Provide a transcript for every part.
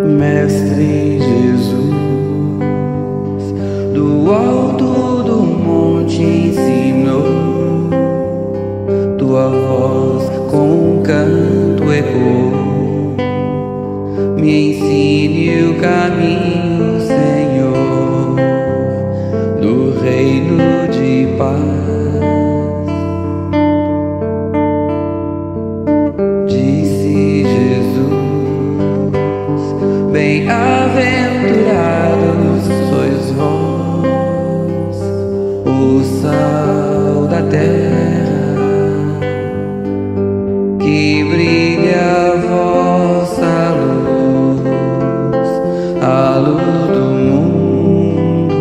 Mestre Jesus, do alto do monte ensinou, tua voz com um canto ecoou. Me ensine o caminho, Senhor, do reino de paz. Bem-aventurados sois vós, o sal da terra, que brilha a vossa luz, a luz do mundo.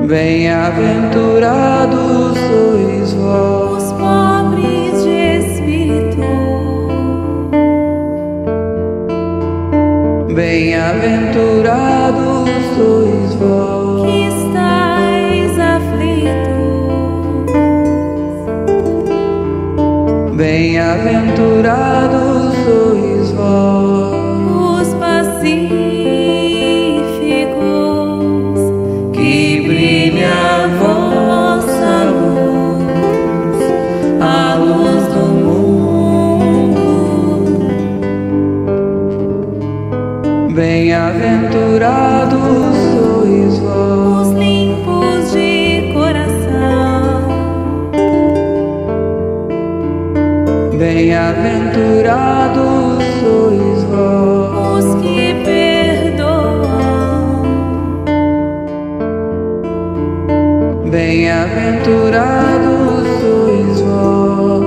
Bem-aventurados sois vós, os pobres de espírito. Bem-aventurados sois vós, que estáis aflitos. Bem-aventurados sois vós, os pacíficos, que brilha a vossa luz, a luz do mundo. Bem-aventurados sois vós, os limpos de coração. Bem-aventurados sois vós, os que perdoam. Bem-aventurados sois vós,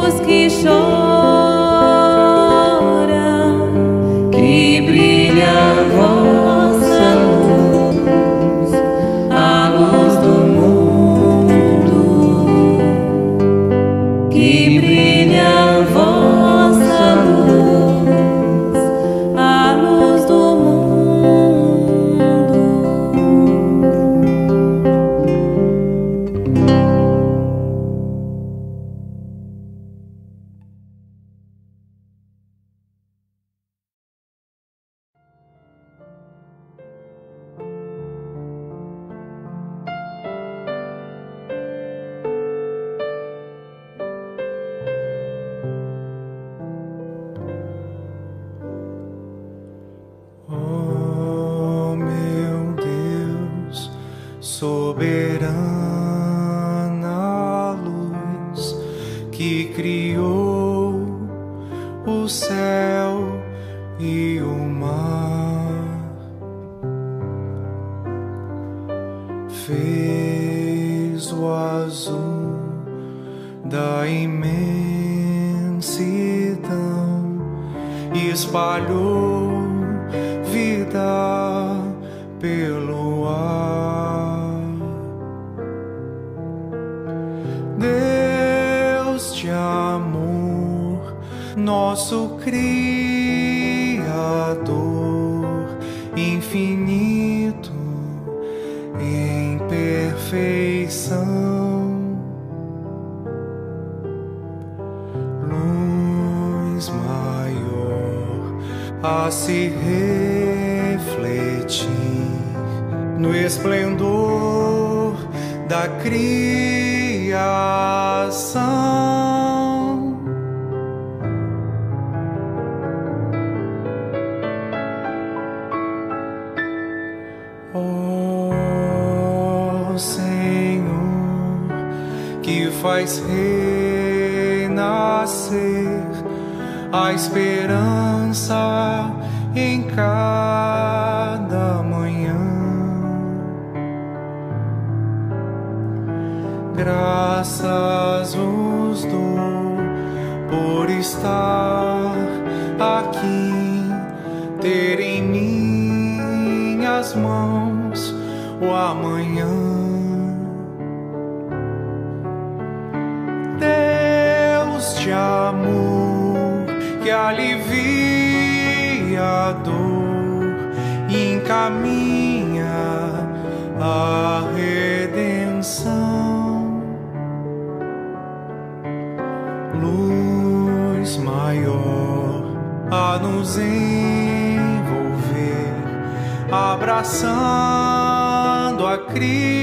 os que choram. que brilha a vossa luz, a luz do mundo. Que brilha a vossa luz, a luz do mundo. Oh, meu Deus, soberana luz que criou o céu e o mar, fez o azul da imensidão e espalhou vida pelo ar. Deus de amor, nosso Criador, infinito em perfeição, luz maior a se refletir no esplendor da criação. Ó Senhor, que faz renascer a esperança em cada manhã. Graças vos dou por estar aqui, ter em minhas mãos o amanhã. Deus de amor que alivia a dor e encaminha a redenção. Luz maior a nos envolver, abraçando a criação.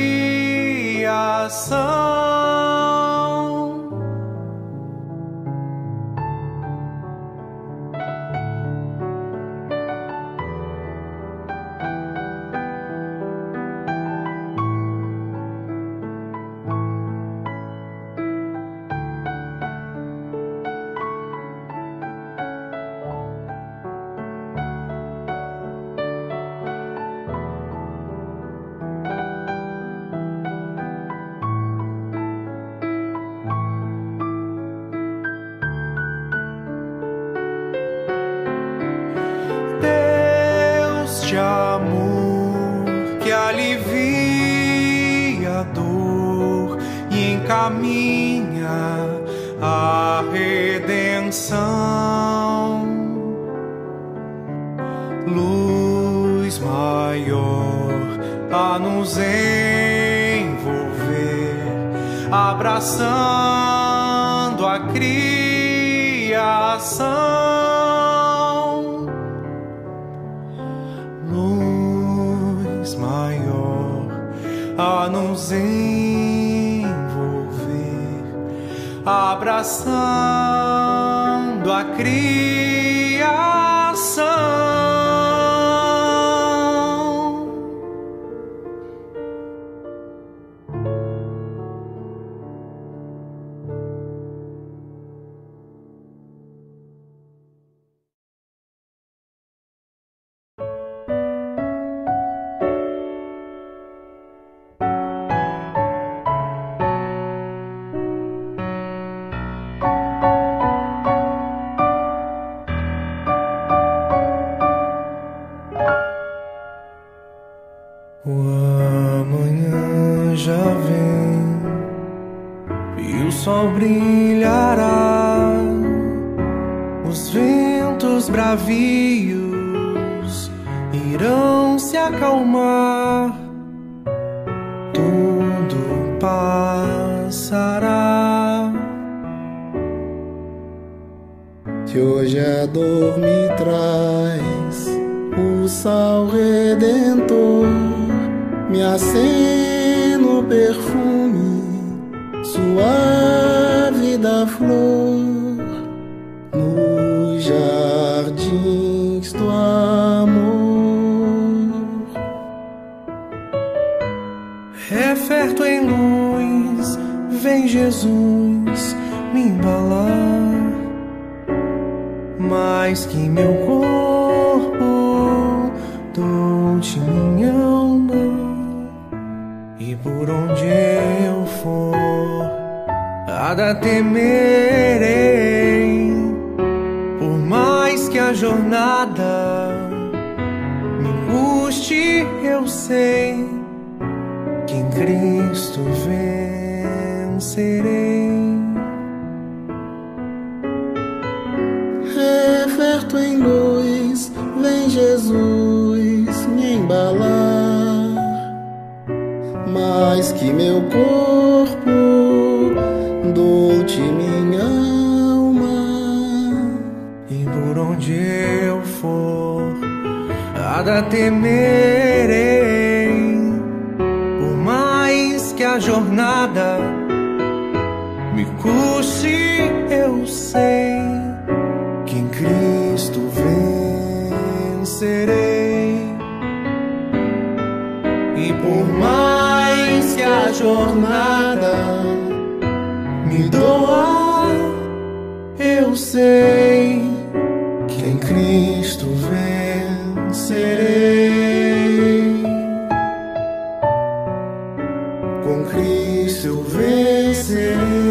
De amor que alivia a dor e encaminha a redenção. Luz maior a nos envolver, abraçando a criação. Luz maior a nos envolver, abraçando a criação. O amanhã já vem e o sol brilhará, os ventos bravios irão se acalmar, tudo passará. Se hoje a dor me traz o sal redentor, me acena o perfume suave da flor nos jardins do amor. Referto em luz, vem Jesus me embalar, mais que meu corpo, dou-te minha alma. E por onde eu for, nada temerei, por mais que a jornada me custe, eu sei que em Cristo vencerei. Vem Jesus me embalar, mais que meu corpo, dou-te minha alma. E por onde eu for, nada temerei. Por mais que a jornada me custe, eu sei que em Cristo vencerei. E por mais que a jornada me doa, eu sei que em Cristo vencerei. Com Cristo eu vencerei.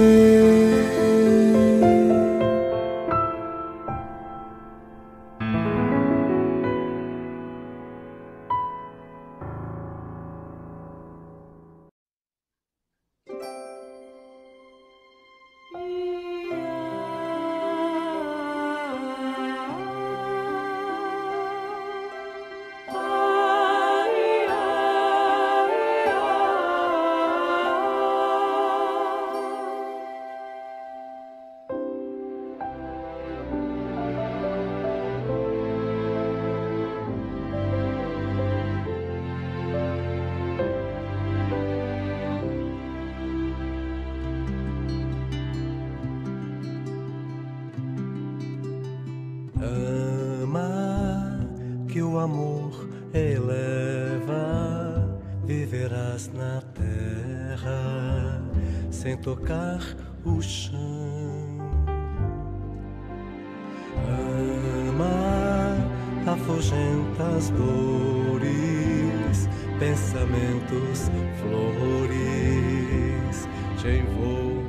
Ama, que o amor eleva, viverás na terra sem tocar o chão. Ama, afugenta as dores, pensamentos, flores te envolverão.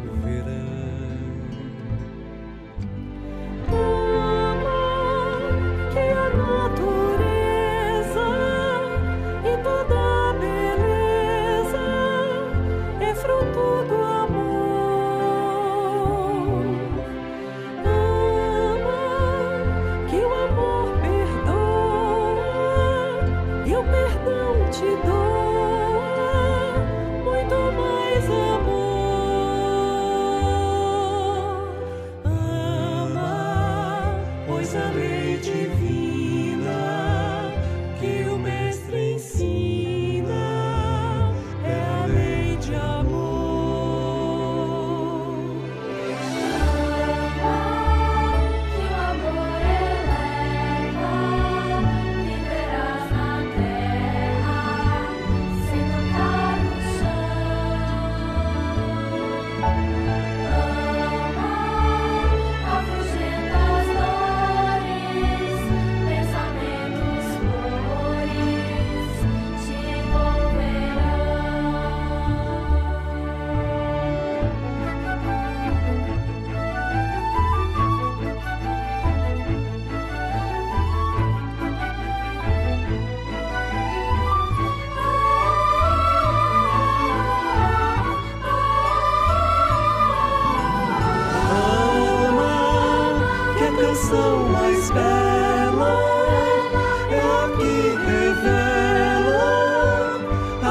A lei divina que o Mestre ensina é a lei de amor. Ama, que o amor eleva, viverás na terra sem tocar o chão. Ama, afugenta as dores, pensamentos, flores te envolverão. Ama, que a canção mais bela é a que revela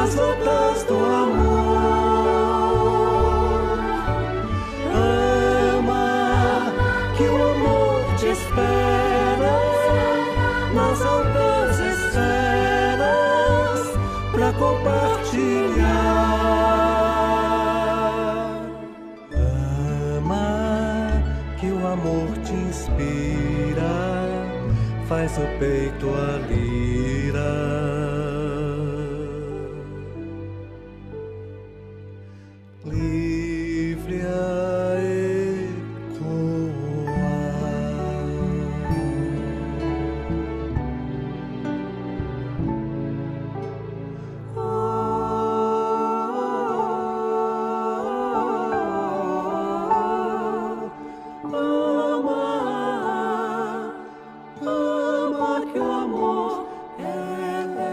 as notas do amor. Ama, que o amor te espera nas altas esferas pra compartilhar. Ama, que o amor te inspira, faz o peito a lira. Livre a Ama, que o amor eleva.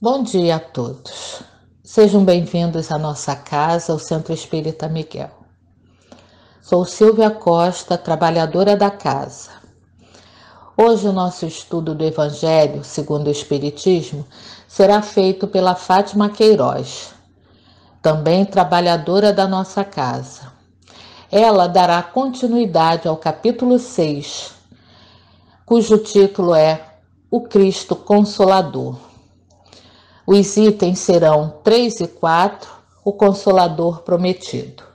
Bom dia a todos. Sejam bem-vindos à nossa casa, o Centro Espírita Miguel. Sou Silvia Costa, trabalhadora da casa. Hoje o nosso estudo do Evangelho, segundo o Espiritismo, será feito pela Fátima Queiroz, também trabalhadora da nossa casa. Ela dará continuidade ao capítulo 6, cujo título é O Cristo Consolador. Os itens serão 3 e 4, o Consolador Prometido.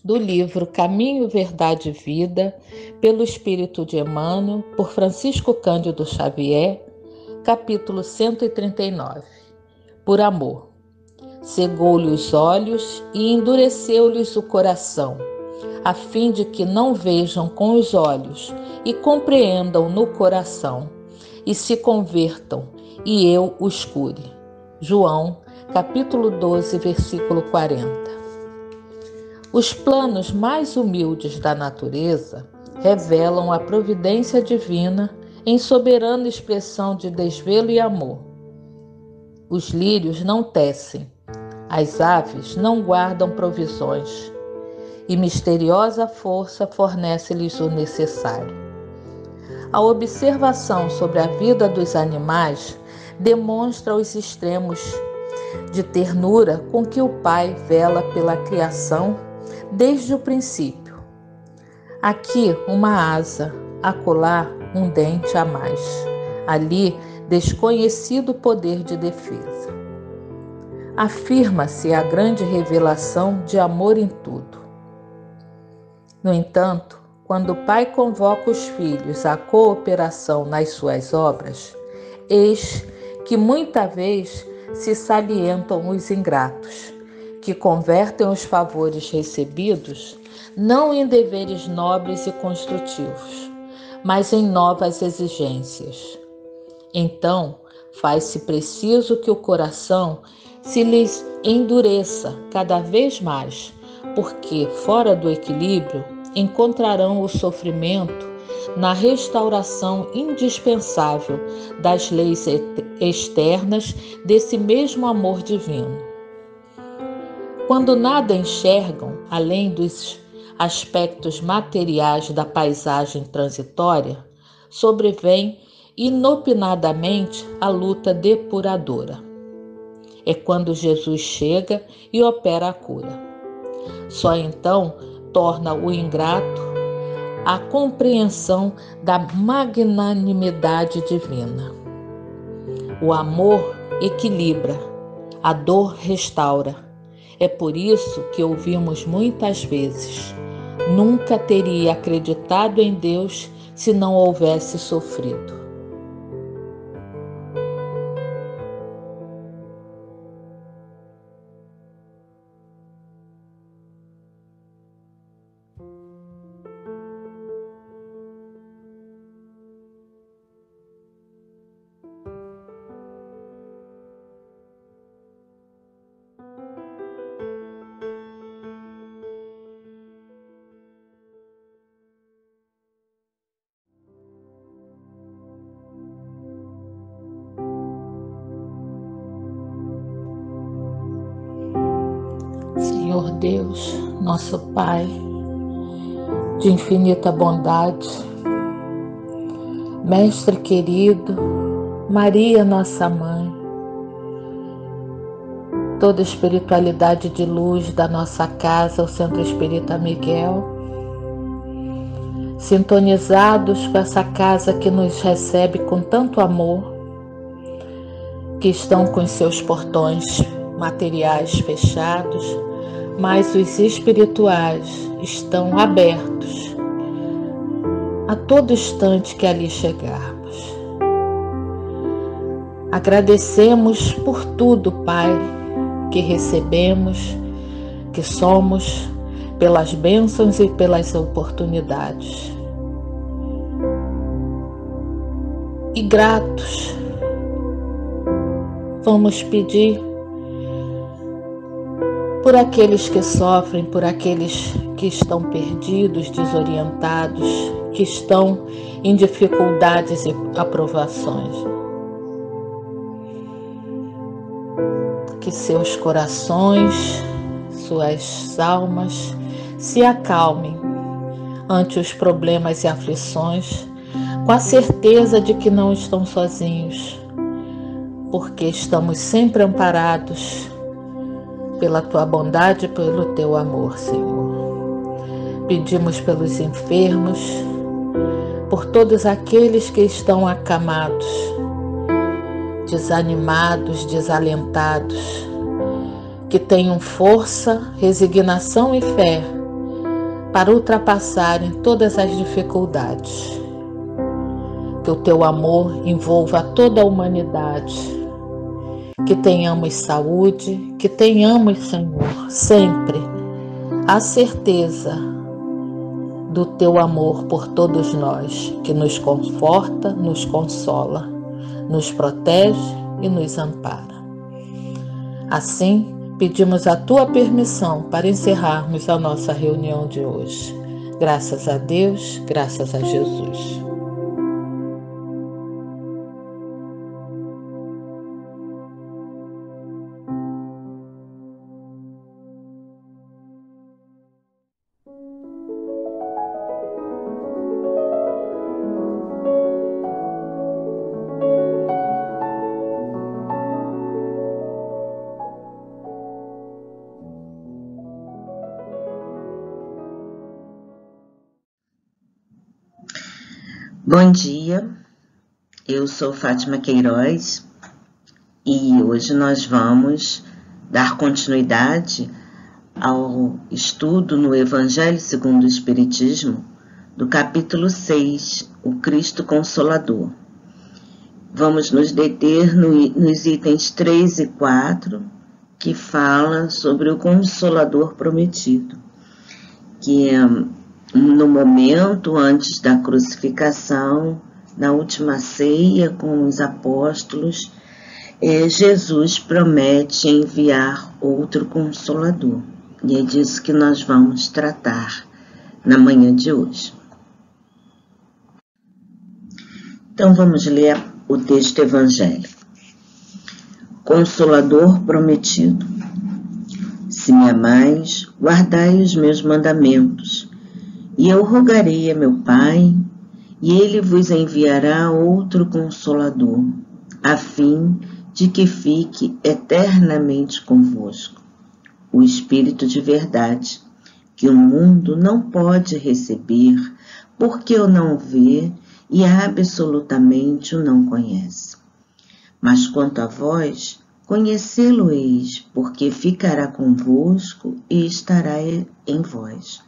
Do livro Caminho, Verdade e Vida, pelo Espírito de Emmanuel, por Francisco Cândido Xavier, capítulo 139. Por amor. Cegou-lhe os olhos e endureceu-lhes o coração, a fim de que não vejam com os olhos e compreendam no coração, e se convertam, e eu os cure. João, capítulo 12, versículo 40. Os planos mais humildes da natureza revelam a providência divina em soberana expressão de desvelo e amor. Os lírios não tecem, as aves não guardam provisões, e misteriosa força fornece-lhes o necessário. A observação sobre a vida dos animais demonstra os extremos de ternura com que o Pai vela pela criação desde o princípio. Aqui uma asa, acolá um dente a mais, ali desconhecido poder de defesa. Afirma-se a grande revelação de amor em tudo. No entanto, quando o Pai convoca os filhos à cooperação nas suas obras, eis que muita vez se salientam os ingratos, que convertem os favores recebidos não em deveres nobres e construtivos, mas em novas exigências. Então, faz-se preciso que o coração se lhes endureça cada vez mais, porque, fora do equilíbrio, encontrarão o sofrimento na restauração indispensável das leis externas desse mesmo amor divino. Quando nada enxergam, além dos aspectos materiais da paisagem transitória, sobrevém inopinadamente a luta depuradora. É quando Jesus chega e opera a cura. Só então torna o ingrato a compreensão da magnanimidade divina. O amor equilibra, a dor restaura. É por isso que ouvimos muitas vezes: nunca teria acreditado em Deus se não houvesse sofrido. Senhor Deus, nosso Pai, de infinita bondade, Mestre querido, Maria, nossa Mãe, toda a espiritualidade de luz da nossa casa, o Centro Espírita Miguel, sintonizados com essa casa que nos recebe com tanto amor, que estão com seus portões materiais fechados, mas os espirituais estão abertos a todo instante que ali chegarmos. Agradecemos por tudo, Pai, que recebemos, que somos, pelas bênçãos e pelas oportunidades. E gratos, vamos pedir por aqueles que sofrem, por aqueles que estão perdidos, desorientados, que estão em dificuldades e aprovações. Que seus corações, suas almas se acalmem ante os problemas e aflições, com a certeza de que não estão sozinhos, porque estamos sempre amparados pela Tua bondade e pelo Teu amor, Senhor. Pedimos pelos enfermos, por todos aqueles que estão acamados, desanimados, desalentados, que tenham força, resignação e fé para ultrapassarem todas as dificuldades. Que o Teu amor envolva toda a humanidade. Que tenhamos saúde, que tenhamos, Senhor, sempre a certeza do Teu amor por todos nós, que nos conforta, nos consola, nos protege e nos ampara. Assim, pedimos a Tua permissão para encerrarmos a nossa reunião de hoje. Graças a Deus, graças a Jesus. Bom dia, eu sou Fátima Queiroz e hoje nós vamos dar continuidade ao estudo no Evangelho segundo o Espiritismo, do capítulo 6, o Cristo Consolador. Vamos nos deter nos itens 3 e 4, que fala sobre o Consolador prometido, que é no momento antes da crucificação, na última ceia com os apóstolos, Jesus promete enviar outro Consolador. E é disso que nós vamos tratar na manhã de hoje. Então vamos ler o texto evangélico. Consolador prometido. Se me amais, guardai os meus mandamentos. E eu rogarei a meu Pai, e ele vos enviará outro Consolador, a fim de que fique eternamente convosco, o Espírito de verdade, que o mundo não pode receber, porque o não vê e absolutamente o não conhece. Mas quanto a vós, conhecê-lo-eis, porque ficará convosco e estará em vós.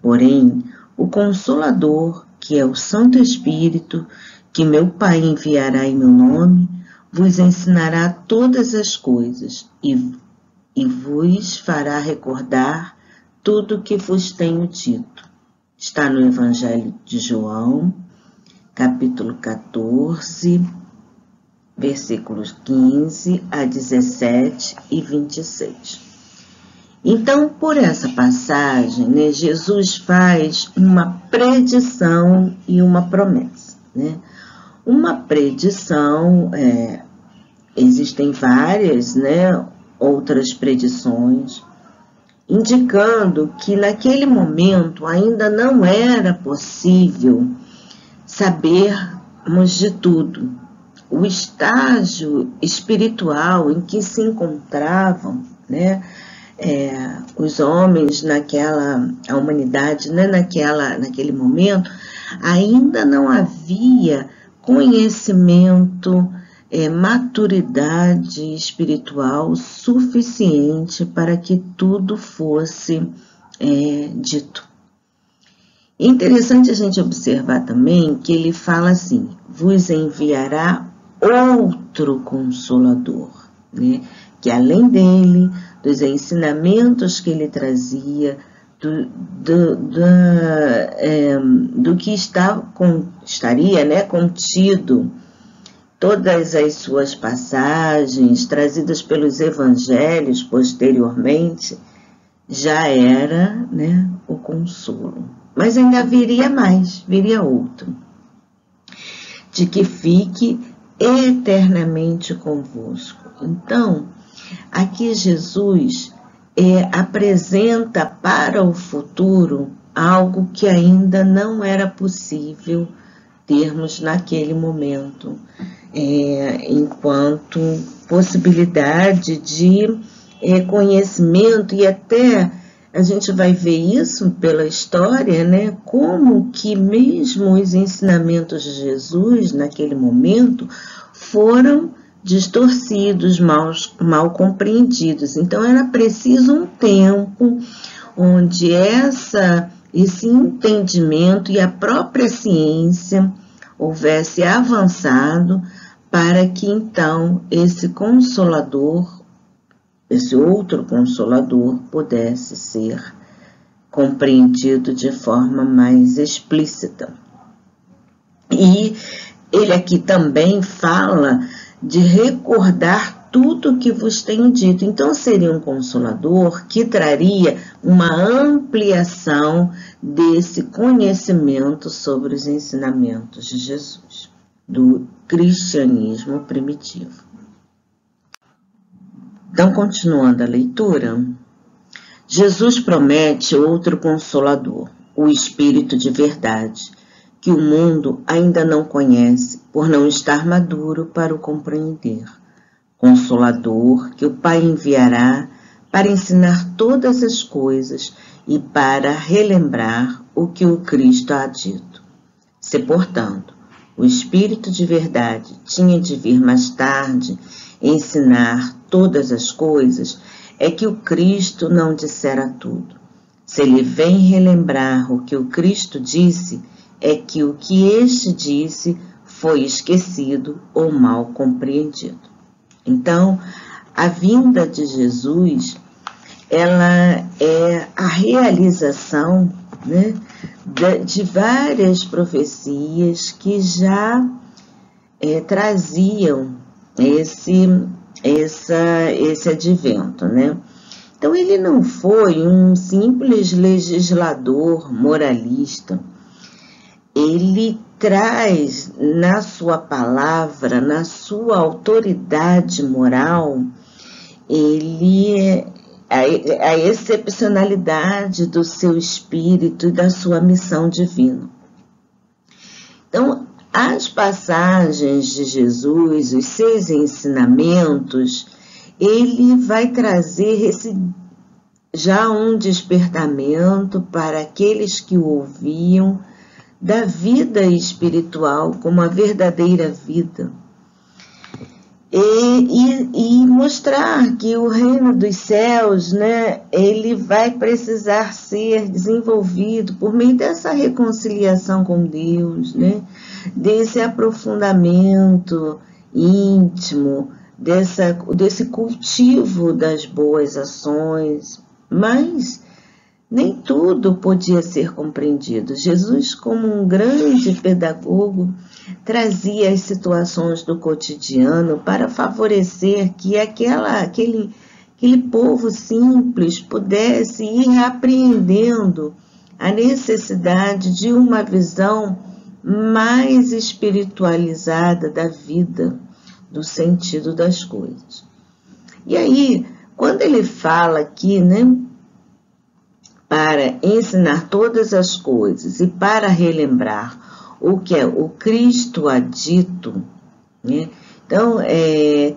Porém, o Consolador, que é o Santo Espírito, que meu Pai enviará em meu nome, vos ensinará todas as coisas e vos fará recordar tudo o que vos tenho dito. Está no Evangelho de João, capítulo 14, versículos 15 a 17 e 26. Então, por essa passagem, Jesus faz uma predição e uma promessa. Uma predição, existem várias outras predições, indicando que naquele momento ainda não era possível sabermos de tudo. O estágio espiritual em que se encontravam, os homens a humanidade, naquele momento, ainda não havia conhecimento, maturidade espiritual suficiente para que tudo fosse dito. Interessante a gente observar também que ele fala assim, vos enviará outro Consolador, né? Que além dele, dos ensinamentos que ele trazia, do que estaria, né, contido, todas as suas passagens trazidas pelos evangelhos posteriormente, já era, né, o consolo. Mas ainda viria mais, viria outro, de que fique eternamente convosco. Então, aqui Jesus apresenta para o futuro algo que ainda não era possível termos naquele momento, enquanto possibilidade de conhecimento, e até a gente vai ver isso pela história, né? Como que mesmo os ensinamentos de Jesus naquele momento foram distorcidos, mal compreendidos. Então era preciso um tempo onde esse entendimento e a própria ciência houvesse avançado para que então esse Consolador, esse outro Consolador, pudesse ser compreendido de forma mais explícita. E ele aqui também fala de recordar tudo que vos tenho dito. Então seria um Consolador que traria uma ampliação desse conhecimento sobre os ensinamentos de Jesus, do cristianismo primitivo. Então, continuando a leitura, Jesus promete outro Consolador, o Espírito de verdade, que o mundo ainda não conhece, por não estar maduro para o compreender. Consolador que o Pai enviará para ensinar todas as coisas e para relembrar o que o Cristo há dito. Se, portanto, o Espírito de verdade tinha de vir mais tarde ensinar todas as coisas, é que o Cristo não dissera tudo. Se ele vem relembrar o que o Cristo disse, é que o que este disse foi esquecido ou mal compreendido. Então, a vinda de Jesus, ela é a realização, né, de várias profecias que já traziam esse advento, né? Então, ele não foi um simples legislador moralista. Ele traz na sua palavra, na sua autoridade moral, a excepcionalidade do seu espírito e da sua missão divina. Então, as passagens de Jesus, os seus ensinamentos, ele vai trazer já um despertamento para aqueles que o ouviam, da vida espiritual como a verdadeira vida. E mostrar que o reino dos céus, né, ele vai precisar ser desenvolvido por meio dessa reconciliação com Deus, né, desse aprofundamento íntimo, desse cultivo das boas ações, mas nem tudo podia ser compreendido. Jesus, como um grande pedagogo, trazia as situações do cotidiano para favorecer que aquele povo simples pudesse ir apreendendo a necessidade de uma visão mais espiritualizada da vida, do sentido das coisas. E aí, quando ele fala aqui, né, para ensinar todas as coisas e para relembrar o que o Cristo há dito, né? Então,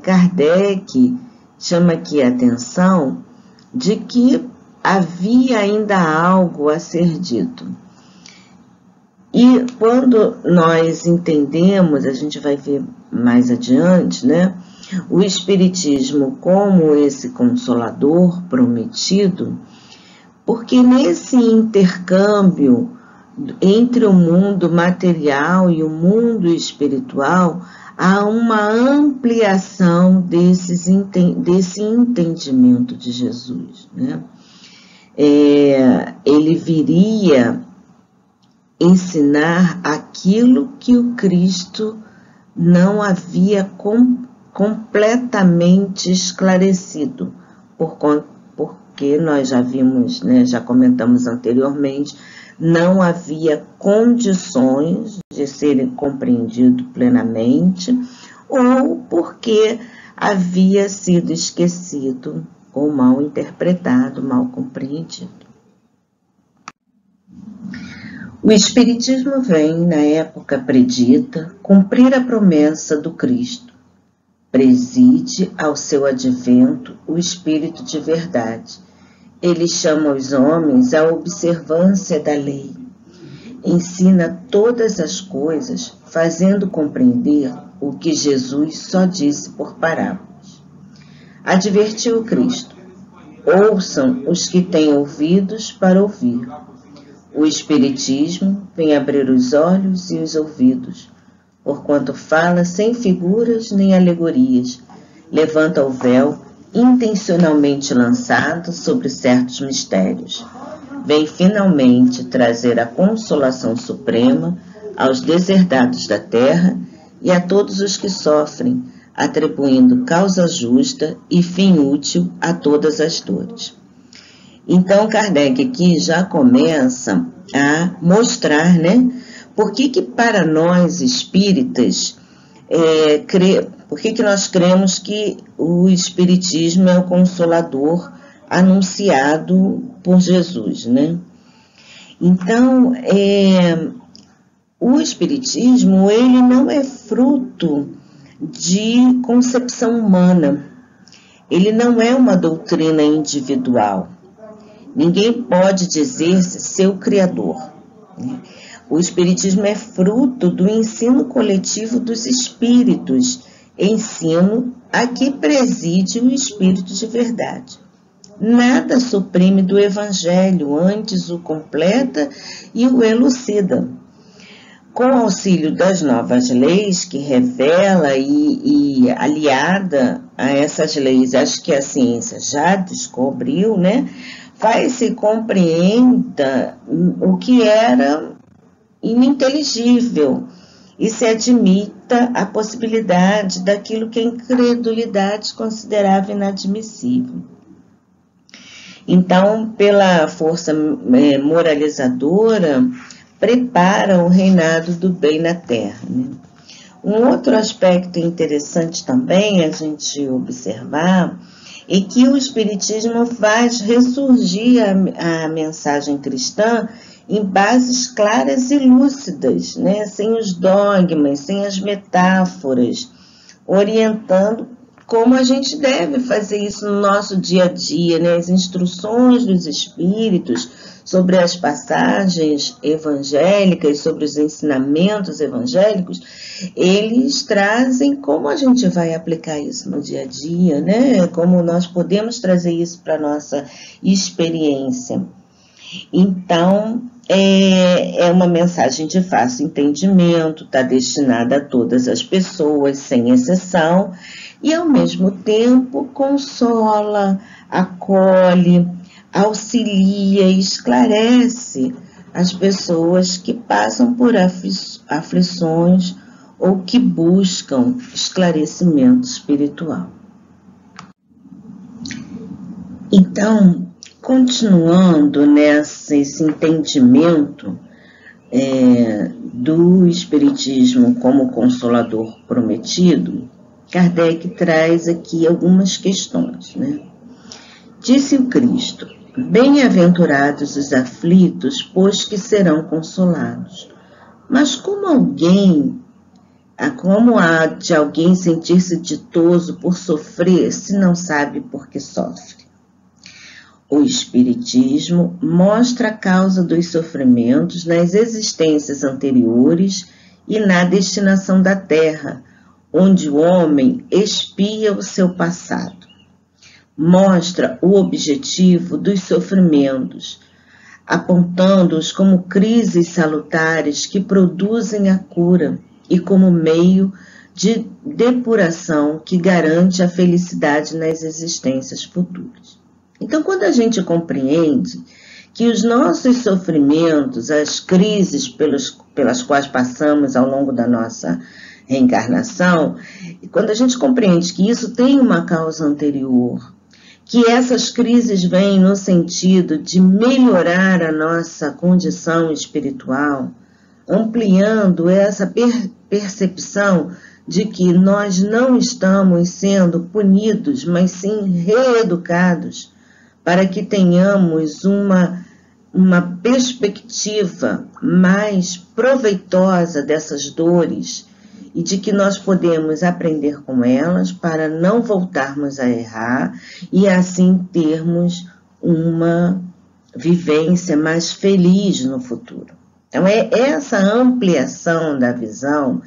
Kardec chama aqui a atenção de que havia ainda algo a ser dito. E quando nós entendemos, a gente vai ver mais adiante, né, o Espiritismo como esse Consolador prometido, porque nesse intercâmbio entre o mundo material e o mundo espiritual, há uma ampliação desse entendimento de Jesus, né? Ele viria ensinar aquilo que o Cristo não havia completamente esclarecido, porque nós já vimos, né, já comentamos anteriormente, não havia condições de serem compreendidos plenamente, ou porque havia sido esquecido ou mal interpretado, mal compreendido. O Espiritismo vem, na época predita, cumprir a promessa do Cristo. Preside ao seu advento o Espírito de verdade. Ele chama os homens à observância da lei. Ensina todas as coisas, fazendo compreender o que Jesus só disse por parábolas. Advertiu o Cristo: ouçam os que têm ouvidos para ouvir. O Espiritismo vem abrir os olhos e os ouvidos, porquanto fala sem figuras nem alegorias, levanta o véu intencionalmente lançado sobre certos mistérios. Vem finalmente trazer a consolação suprema aos deserdados da terra e a todos os que sofrem, atribuindo causa justa e fim útil a todas as dores. Então, Kardec aqui já começa a mostrar, né, por que para nós espíritas, por que nós cremos que o Espiritismo é o Consolador anunciado por Jesus, né? Então, o Espiritismo, ele não é fruto de concepção humana, ele não é uma doutrina individual, ninguém pode dizer-se seu criador, né? O Espiritismo é fruto do ensino coletivo dos espíritos, ensino a que preside o Espírito de verdade. Nada suprime do Evangelho, antes o completa e o elucida. Com o auxílio das novas leis que revela e aliada a essas leis, acho que a ciência já descobriu, né? Faz-se compreenda o que era ininteligível e se admita a possibilidade daquilo que a incredulidade considerava inadmissível. Então, pela força moralizadora, prepara o reinado do bem na Terra, né? Um outro aspecto interessante também a gente observar é que o Espiritismo faz ressurgir a mensagem cristã em bases claras e lúcidas, né? Sem os dogmas, sem as metáforas, orientando como a gente deve fazer isso no nosso dia a dia, né? As instruções dos Espíritos sobre as passagens evangélicas, sobre os ensinamentos evangélicos, eles trazem como a gente vai aplicar isso no dia a dia, né? Como nós podemos trazer isso para a nossa experiência. Então, é uma mensagem de fácil entendimento, está destinada a todas as pessoas, sem exceção, e ao mesmo tempo consola, acolhe, auxilia e esclarece as pessoas que passam por aflições ou que buscam esclarecimento espiritual. Então, continuando nesse entendimento do Espiritismo como Consolador prometido, Kardec traz aqui algumas questões, né? Disse o Cristo: bem-aventurados os aflitos, pois que serão consolados. Mas como há de alguém sentir-se ditoso por sofrer, se não sabe por que sofre? O Espiritismo mostra a causa dos sofrimentos nas existências anteriores e na destinação da Terra, onde o homem expia o seu passado. Mostra o objetivo dos sofrimentos, apontando-os como crises salutares que produzem a cura e como meio de depuração que garante a felicidade nas existências futuras. Então, quando a gente compreende que os nossos sofrimentos, as crises pelas quais passamos ao longo da nossa reencarnação, e quando a gente compreende que isso tem uma causa anterior, que essas crises vêm no sentido de melhorar a nossa condição espiritual, ampliando essa percepção de que nós não estamos sendo punidos, mas sim reeducados, para que tenhamos uma perspectiva mais proveitosa dessas dores e de que nós podemos aprender com elas para não voltarmos a errar e assim termos uma vivência mais feliz no futuro. Então, essa ampliação da visão,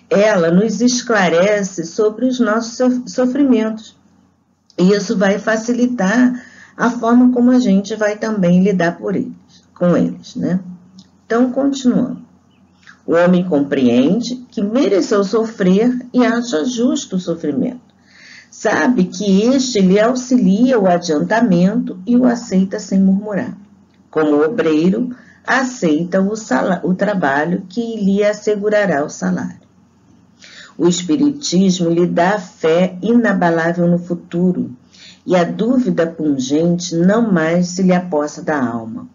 ela nos esclarece sobre os nossos sofrimentos. E isso vai facilitar a forma como a gente vai também lidar com eles, né? Então, continuando. O homem compreende que mereceu sofrer e acha justo o sofrimento. Sabe que este lhe auxilia o adiantamento e o aceita sem murmurar. Como obreiro, aceita o trabalho que lhe assegurará o salário. O Espiritismo lhe dá fé inabalável no futuro, e a dúvida pungente não mais se lhe apossa da alma,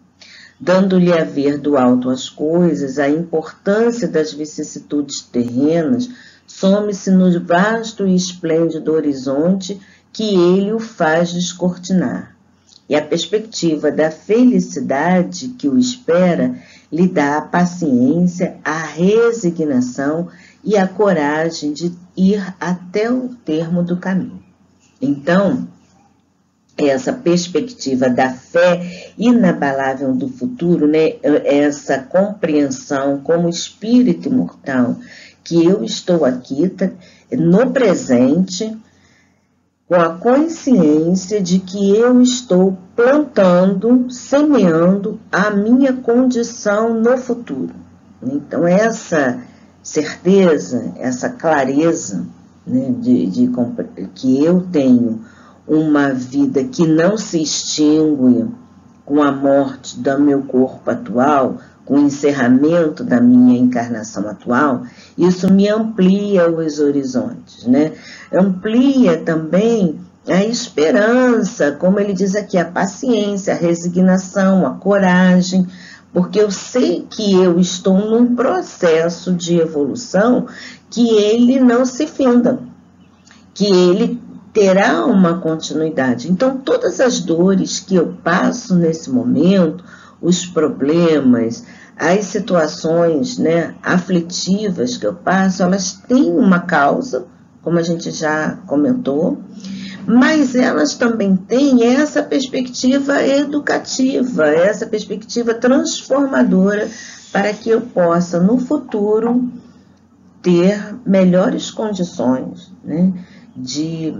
dando-lhe a ver do alto as coisas, a importância das vicissitudes terrenas, some-se no vasto e esplêndido horizonte que ele o faz descortinar. E a perspectiva da felicidade que o espera lhe dá a paciência, a resignação e a coragem de ir até o termo do caminho. Então, essa perspectiva da fé inabalável do futuro, né? Essa compreensão como espírito imortal, que eu estou aqui no presente, com a consciência de que eu estou plantando, semeando a minha condição no futuro. Então, essa certeza, essa clareza, né, que eu tenho uma vida que não se extingue com a morte do meu corpo atual, com o encerramento da minha encarnação atual, isso me amplia os horizontes, né? Amplia também a esperança, como ele diz aqui, a paciência, a resignação, a coragem, porque eu sei que eu estou num processo de evolução que ele não se finda, que ele terá uma continuidade. Então, todas as dores que eu passo nesse momento, os problemas, as situações, né, aflitivas que eu passo, elas têm uma causa, como a gente já comentou, mas elas também têm essa perspectiva educativa, essa perspectiva transformadora para que eu possa, no futuro, ter melhores condições, né, de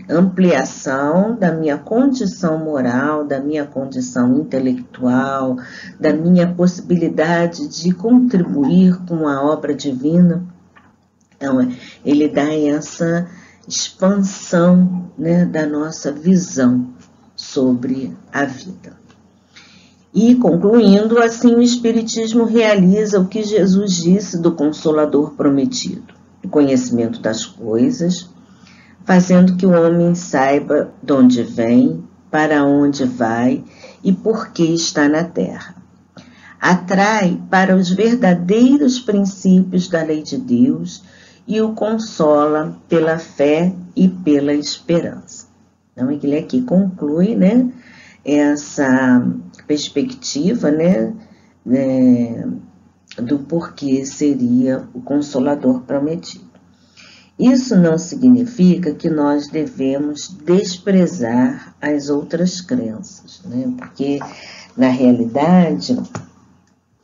ampliação da minha condição moral, da minha condição intelectual, da minha possibilidade de contribuir com a obra divina. Então, ele dá essa expansão, né, da nossa visão sobre a vida. E, concluindo, assim o Espiritismo realiza o que Jesus disse do Consolador prometido, o conhecimento das coisas, fazendo que o homem saiba de onde vem, para onde vai e por que está na terra. Atrai para os verdadeiros princípios da lei de Deus e o consola pela fé e pela esperança. Então, ele aqui conclui, né, essa perspectiva, né, do porquê seria o Consolador prometido. Isso não significa que nós devemos desprezar as outras crenças, né? Porque, na realidade,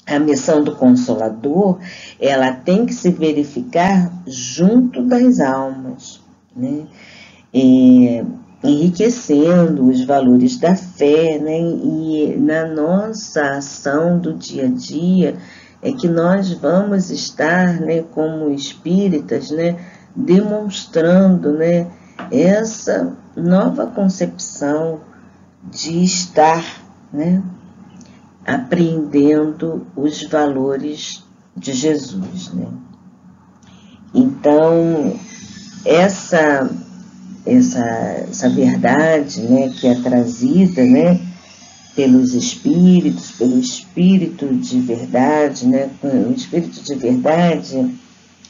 a missão do Consolador, ela tem que se verificar junto das almas, né? enriquecendo os valores da fé, né? E na nossa ação do dia a dia é que nós vamos estar, né, como espíritas, né, demonstrando, né, essa nova concepção de estar, né, apreendendo os valores de Jesus, né? Então, essa verdade, né, que é trazida, né, pelos espíritos, pelo espírito de verdade, né, o espírito de verdade,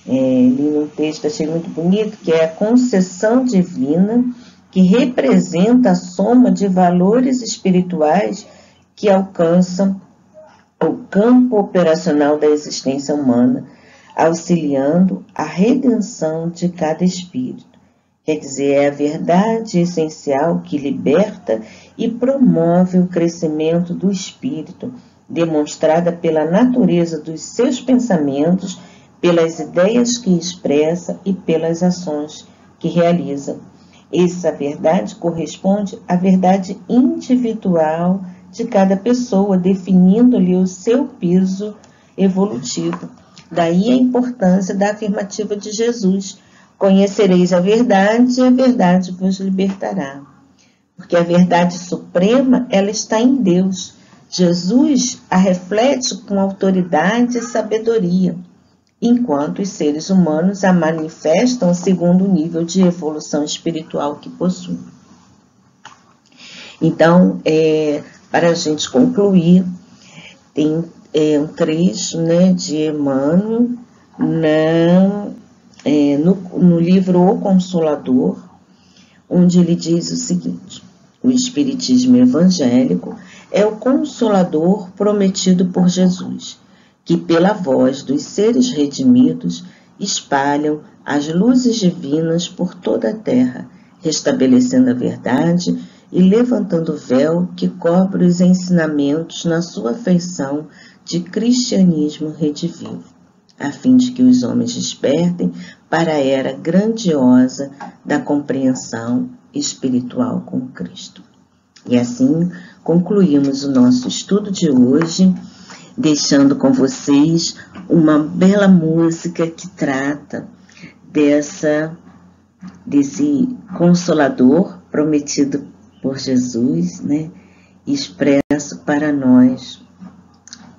li num texto, achei muito bonito, que é a concessão divina que representa a soma de valores espirituais que alcançam o campo operacional da existência humana, auxiliando a redenção de cada espírito. Quer dizer, é a verdade essencial que liberta e promove o crescimento do espírito, demonstrada pela natureza dos seus pensamentos, pelas ideias que expressa e pelas ações que realiza. Essa verdade corresponde à verdade individual de cada pessoa, definindo-lhe o seu piso evolutivo. Daí a importância da afirmativa de Jesus: conhecereis a verdade e a verdade vos libertará. Porque a verdade suprema, ela está em Deus. Jesus a reflete com autoridade e sabedoria, enquanto os seres humanos a manifestam segundo o nível de evolução espiritual que possuem. Então, para a gente concluir, tem um trecho, né, de Emmanuel no livro O Consolador, onde ele diz o seguinte: o Espiritismo evangélico é o Consolador prometido por Jesus, que pela voz dos seres redimidos espalham as luzes divinas por toda a terra, restabelecendo a verdade e levantando o véu que cobre os ensinamentos na sua feição de cristianismo redivivo, a fim de que os homens despertem para a era grandiosa da compreensão espiritual com Cristo. E assim concluímos o nosso estudo de hoje, deixando com vocês uma bela música que trata desse Consolador prometido por Jesus, né, expresso para nós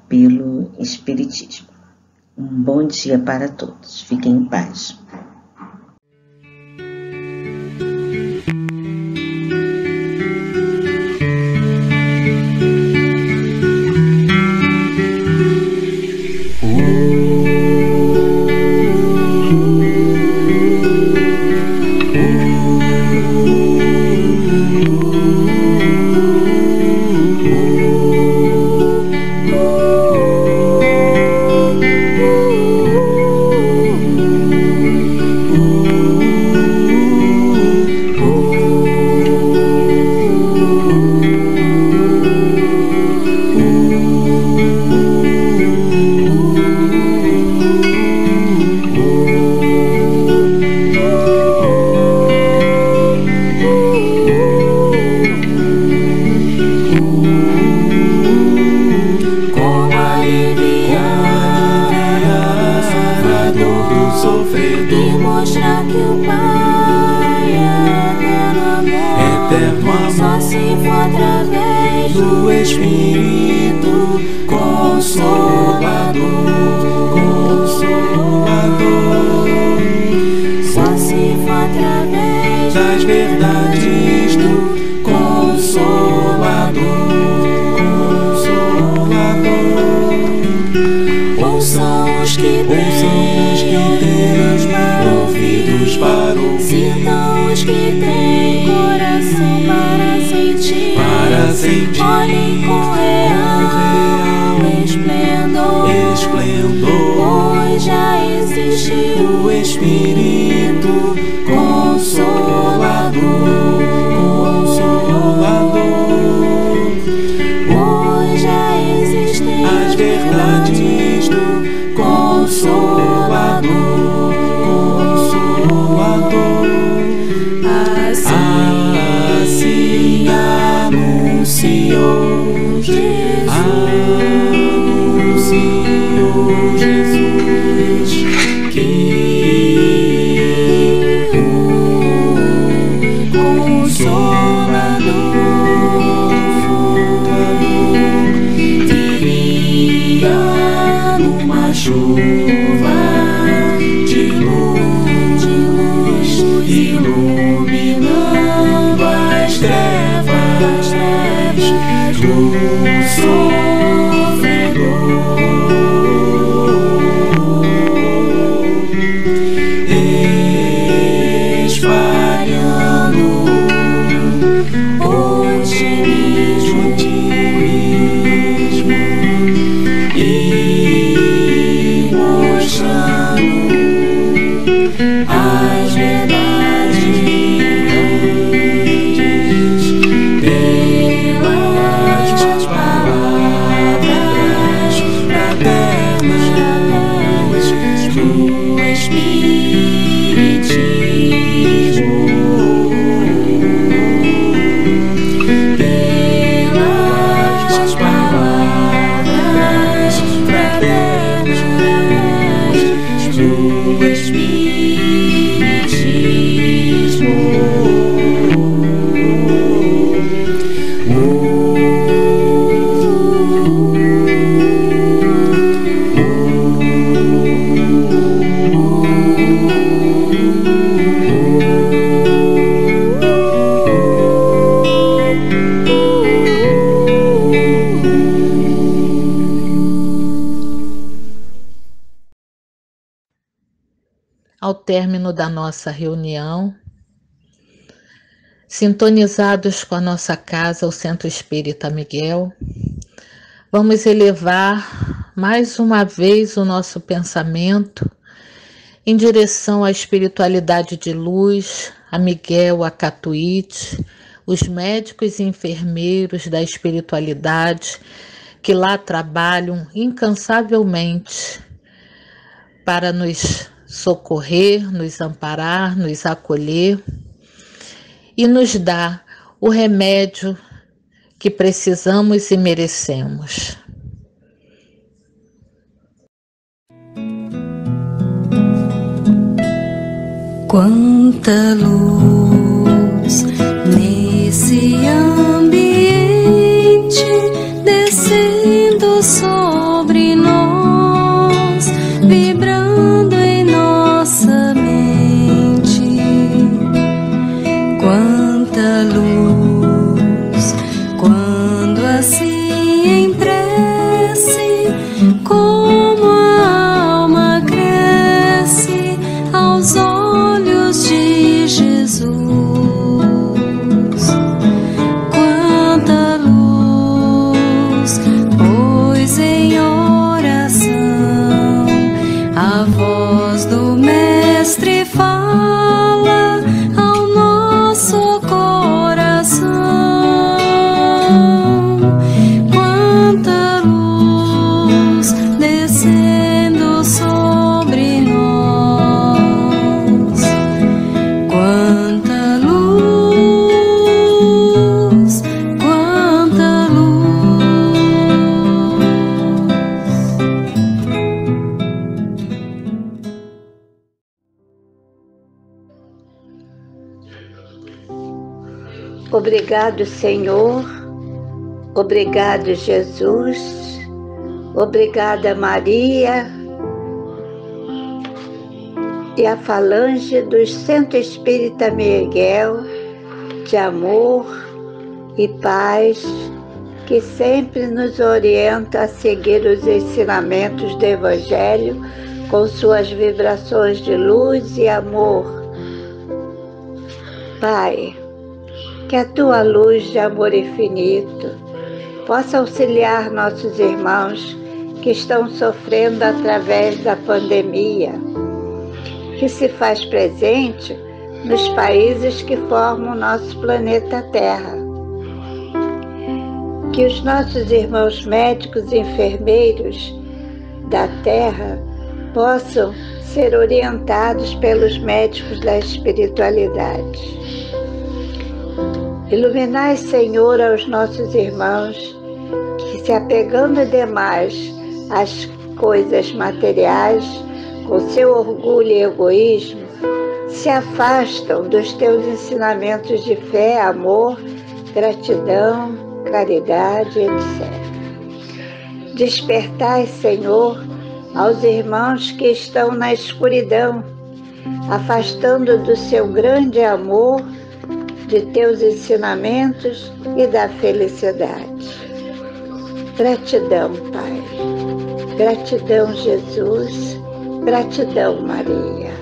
pelo Espiritismo. Um bom dia para todos. Fiquem em paz. E mostrar que o Pai é eterno amor, só se for através do Espírito Consolador. Só se for através das verdades do Consolador. Ouçam os que têm ouvidos para ouvir, sintam os que têm coração para sentir, olhem com real esplendor, pois já existe o Espírito Consolador. Pois já existem as verdades do Consolador. Assim espalhando otimismo e mostrando as verdades pelas palavras fraternas do Espiritismo, pelas palavras fraternas do Espiritismo. Ao término da nossa reunião, sintonizados com a nossa casa, o Centro Espírita Miguel, vamos elevar mais uma vez o nosso pensamento em direção à espiritualidade de luz, a Miguel, a Catuíte, os médicos e enfermeiros da espiritualidade que lá trabalham incansavelmente para nos socorrer, nos amparar, nos acolher e nos dar o remédio que precisamos e merecemos. Quanta luz nesse ambiente descendo sobre nós, vibrando em nossa mente. Quanta luz quando assim em prece, como a alma cresce aos olhos de Jesus. Quanta luz, pois em oração a voz do Mestre fala ao nosso coração. Quanta luz descendo sobre nós. Quanta luz, quanta luz. Obrigado, Senhor. Obrigado, Jesus. Obrigada, Maria e a falange do Centro Espírita Miguel de amor e paz, que sempre nos orienta a seguir os ensinamentos do Evangelho com suas vibrações de luz e amor. Pai, que a tua luz de amor infinito possa auxiliar nossos irmãos que estão sofrendo através da pandemia, que se faz presente nos países que formam o nosso planeta Terra. Que os nossos irmãos médicos e enfermeiros da Terra possam ser orientados pelos médicos da espiritualidade. Iluminai, Senhor, aos nossos irmãos que, se apegando demais às coisas materiais, com seu orgulho e egoísmo, se afastam dos teus ensinamentos de fé, amor, gratidão, caridade, etc. Despertai, Senhor, aos irmãos que estão na escuridão, afastando do seu grande amor, de teus ensinamentos e da felicidade. Gratidão, Pai. Gratidão, Jesus. Gratidão, Maria.